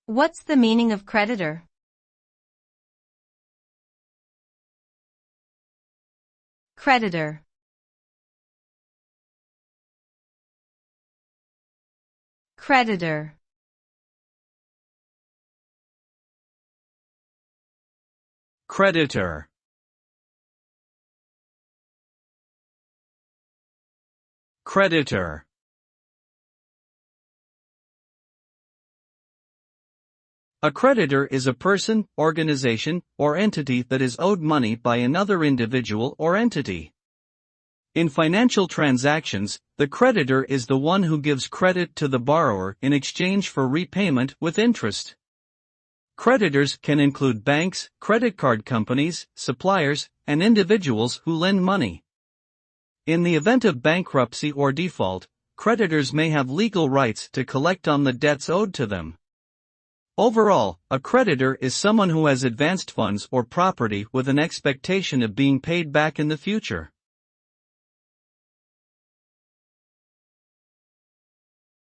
What's the meaning of creditor? Creditor. Creditor. Creditor. Creditor. A creditor is a person, organization, or entity that is owed money by another individual or entity. In financial transactions, the creditor is the one who gives credit to the borrower in exchange for repayment with interest. Creditors can include banks, credit card companies, suppliers, and individuals who lend money. In the event of bankruptcy or default, creditors may have legal rights to collect on the debts owed to them. Overall, a creditor is someone who has advanced funds or property with an expectation of being paid back in the future.